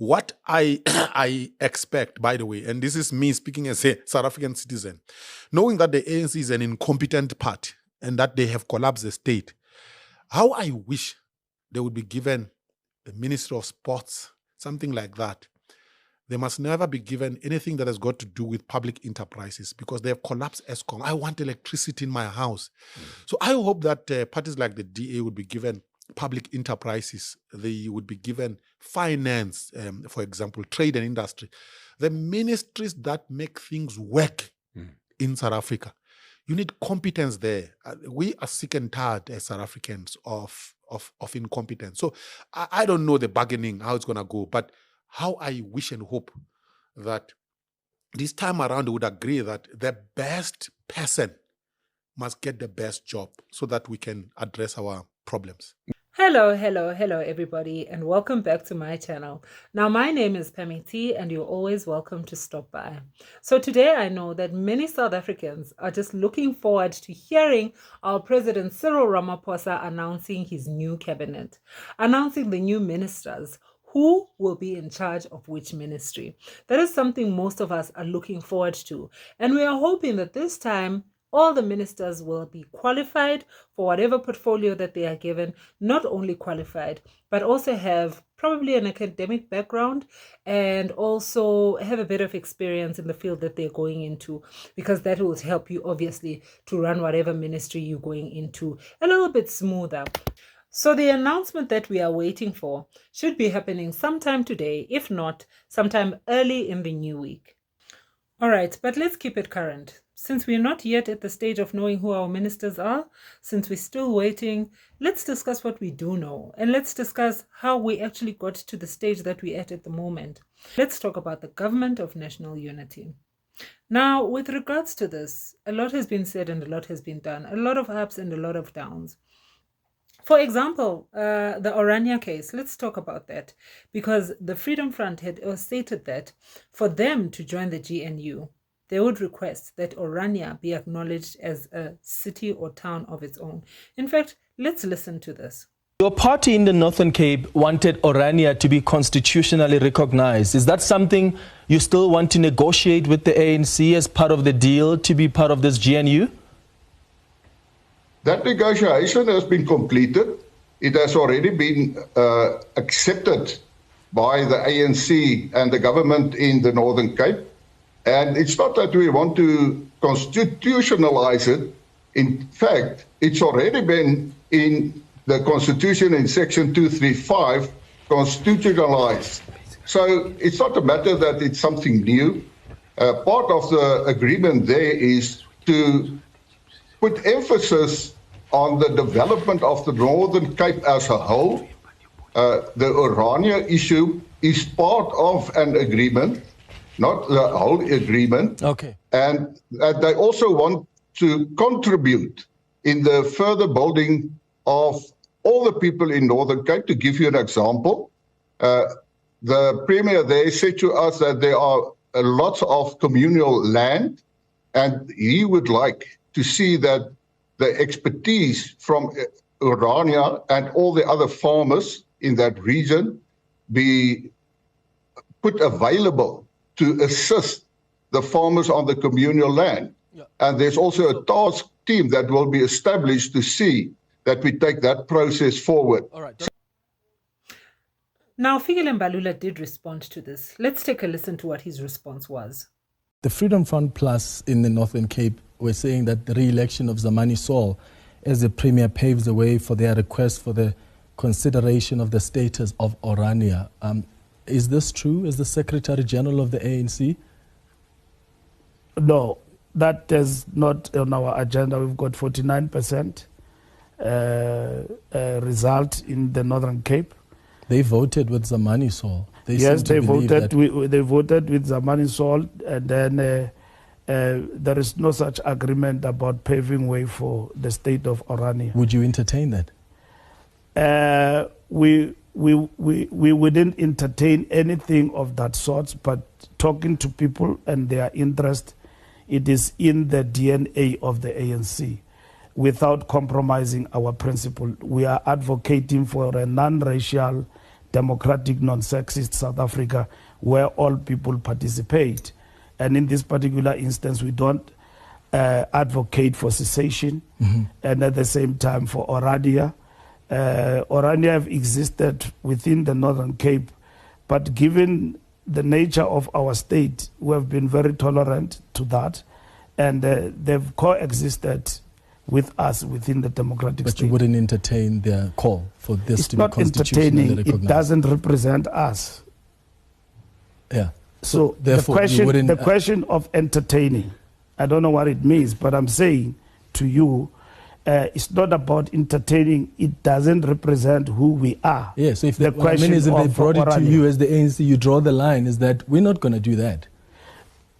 What I I expect, by the way, and this is me speaking as a South African citizen, knowing that the ANC is an incompetent party and that they have collapsed the state, how I wish they would be given a Ministry of Sports, something like that. They must never be given anything that has got to do with public enterprises because they have collapsed ESCOM. I want electricity in my house. So I hope that parties like the DA would be given public enterprises. They would be given finance, for example, trade and industry. The ministries that make things work in South Africa. You need competence there. We are sick and tired as South Africans of incompetence. So I don't know the bargaining, how it's going to go, but how I wish and hope that this time around they would agree that the best person must get the best job so that we can address our problems. Hello, everybody, and welcome back to my channel. Now, my name is Pammy T, and you're always welcome to stop by. So today I know that many South Africans are just looking forward to hearing our President Cyril Ramaphosa announcing his new cabinet, announcing the new ministers, who will be in charge of which ministry. That is something most of us are looking forward to, and we are hoping that this time all the ministers will be qualified for whatever portfolio that they are given, not only qualified, but also have probably an academic background and also have a bit of experience in the field that they're going into, because that will help you obviously to run whatever ministry you're going into a little bit smoother. So the announcement that we are waiting for should be happening sometime today, if not sometime early in the new week. All right, but let's keep it current. Since we're not yet at the stage of knowing who our ministers are, since we're still waiting, let's discuss what we do know, and let's discuss how we actually got to the stage that we're at the moment. Let's talk about the Government of National Unity. Now, with regards to this, a lot has been said and a lot has been done, a lot of ups and a lot of downs. For example, the Orania case, let's talk about that, because the Freedom Front had stated that for them to join the GNU, they would request that Orania be acknowledged as a city or town of its own. In fact, let's listen to this. Your party in the Northern Cape wanted Orania to be constitutionally recognized. Is that something you still want to negotiate with the ANC as part of the deal to be part of this GNU? That negotiation has been completed. It has already been accepted by the ANC and the government in the Northern Cape. And it's not that we want to constitutionalize it. In fact, it's already been in the Constitution in Section 235 constitutionalized. So it's not a matter that it's something new. Part of the agreement there is to put emphasis on the development of the Northern Cape as a whole. The Orania issue is part of an agreement, not the whole agreement. Okay. And they also want to contribute in the further building of all the people in Northern Cape. To give you an example, the Premier there said to us that there are lots of communal land, and he would like to see that the expertise from Orania and all the other farmers in that region be put available to assist the farmers on the communal land. Yeah. And there's also a task team that will be established to see that we take that process forward. All right. Now, Fikile Mbalula did respond to this. Let's take a listen to what his response was. The Freedom Front Plus in the Northern Cape were saying that the re-election of Zamani Saul as the Premier paves the way for their request for the consideration of the status of Orania. Is this true? Is the Secretary General of the ANC? No, that is not on our agenda. We've got 49% result in the Northern Cape. They voted with Zamani Saul. Yes, they voted with Zamani Saul, and then there is no such agreement about paving way for the state of Orania. Would you entertain that? We wouldn't entertain anything of that sort, but talking to people and their interest, it is in the DNA of the ANC. Without compromising our principle, we are advocating for a non-racial democratic, non-sexist South Africa where all people participate. And in this particular instance, we don't advocate for cessation and at the same time for Orania. Orania have existed within the Northern Cape, but given the nature of our state, we have been very tolerant to that, and they've coexisted with us within the democratic But state. you wouldn't entertain their call for this It's to be not constitutionally entertaining. recognized? It doesn't represent us. Yeah. So therefore, the question of entertaining, I don't know what it means, but I'm saying to you, it's not about entertaining. It doesn't represent who we are. Yeah, so if the what I mean is if they brought it to you as the ANC, you draw the line, is that we're not going to do that.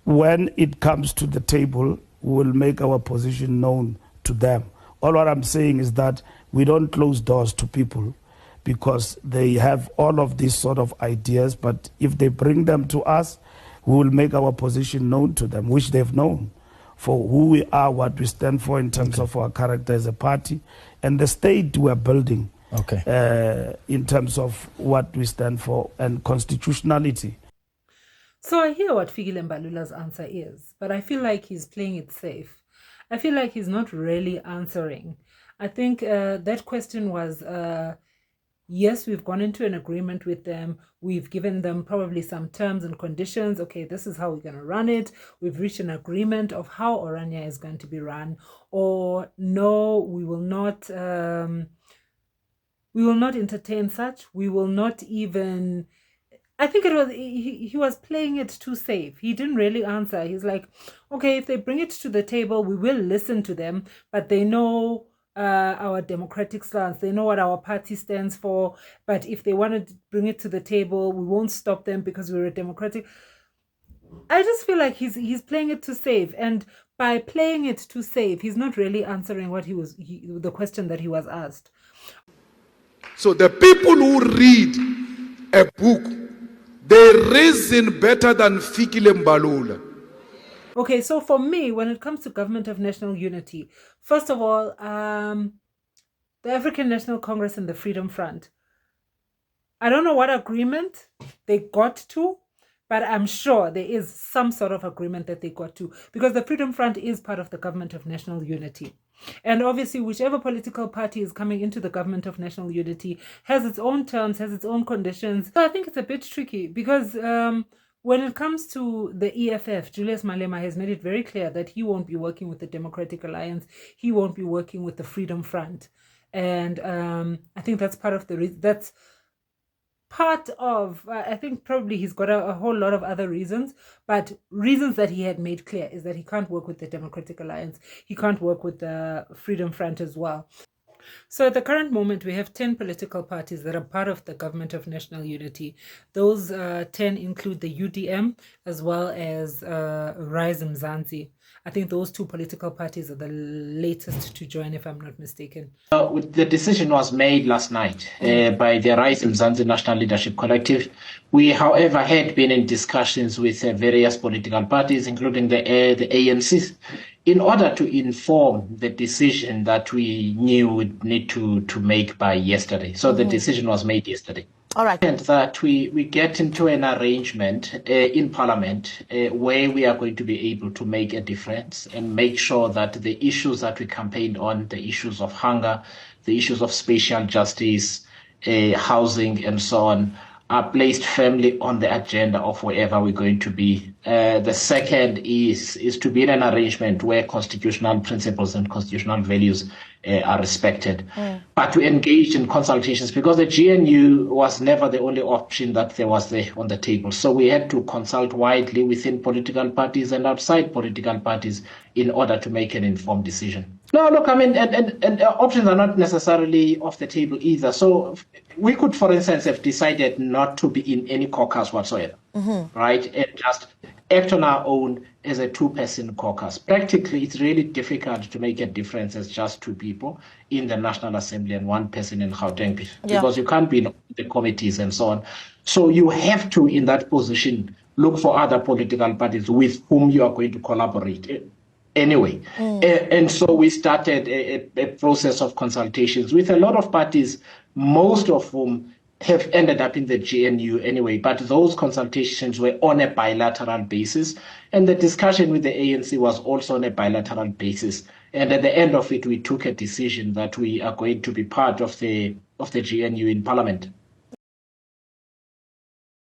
When it comes to the table, we will make our position known to them. All what I'm saying is that we don't close doors to people because they have all of these sort of ideas, but if they bring them to us, we will make our position known to them, which they've known, for who we are, what we stand for in terms of our character as a party, and the state we are building in terms of what we stand for and constitutionality. So I hear what Fikile Mbalula's answer is, but I feel like he's playing it safe. I feel like he's not really answering. I think that question was, yes, we've gone into an agreement with them. We've given them probably some terms and conditions. Okay, this is how we're going to run it. We've reached an agreement of how Orania is going to be run. Or no, we will not entertain such. We will not even... I think it was he was playing it too safe. He didn't really answer. He's like, okay, if they bring it to the table, we will listen to them, but they know our democratic stance. They know what our party stands for. But if they want to bring it to the table, we won't stop them because we're a democratic. I just feel like he's playing it too safe, and by playing it too safe, he's not really answering what the question that he was asked. So the people who read a book, they reason better than Fikile Mbalula. Okay, so for me, when it comes to Government of National Unity, first of all, the African National Congress and the Freedom Front, I don't know what agreement they got to, but I'm sure there is some sort of agreement that they got to, because the Freedom Front is part of the Government of National Unity. And obviously, whichever political party is coming into the Government of National Unity has its own terms, has its own conditions. So I think it's a bit tricky because when it comes to the EFF, Julius Malema has made it very clear that he won't be working with the Democratic Alliance. He won't be working with the Freedom Front. And I think that's part of I think probably he's got a whole lot of other reasons, but reasons that he had made clear is that he can't work with the Democratic Alliance. He can't work with the Freedom Front as well. So at the current moment, we have 10 political parties that are part of the Government of National Unity. Those 10 include the UDM as well as Rise Mzansi. I think those two political parties are the latest to join, if I'm not mistaken. The decision was made last night by the Rise Mzansi National Leadership Collective. We, however, had been in discussions with various political parties, including the ANC, in order to inform the decision that we knew we'd need to make by yesterday. So the decision was made yesterday. All right. And that we get into an arrangement in Parliament where we are going to be able to make a difference and make sure that the issues that we campaigned on, the issues of hunger, the issues of spatial justice, housing, and so on, are placed firmly on the agenda of wherever we're going to be. The second is to be in an arrangement where constitutional principles and constitutional values are respected. But to engage in consultations, because the GNU was never the only option that there was there on the table. So we had to consult widely within political parties and outside political parties in order to make an informed decision. No, look, I mean, and options are not necessarily off the table either. So we could, for instance, have decided not to be in any caucus whatsoever, right? And just act on our own as a two-person caucus. Practically, it's really difficult to make a difference as just two people in the National Assembly and one person in Gauteng, because you can't be in the committees and so on. So you have to, in that position, look for other political parties with whom you are going to collaborate. Anyway, and so we started a process of consultations with a lot of parties, most of whom have ended up in the GNU anyway, but those consultations were on a bilateral basis, and the discussion with the ANC was also on a bilateral basis. And at the end of it, we took a decision that we are going to be part of the GNU in Parliament.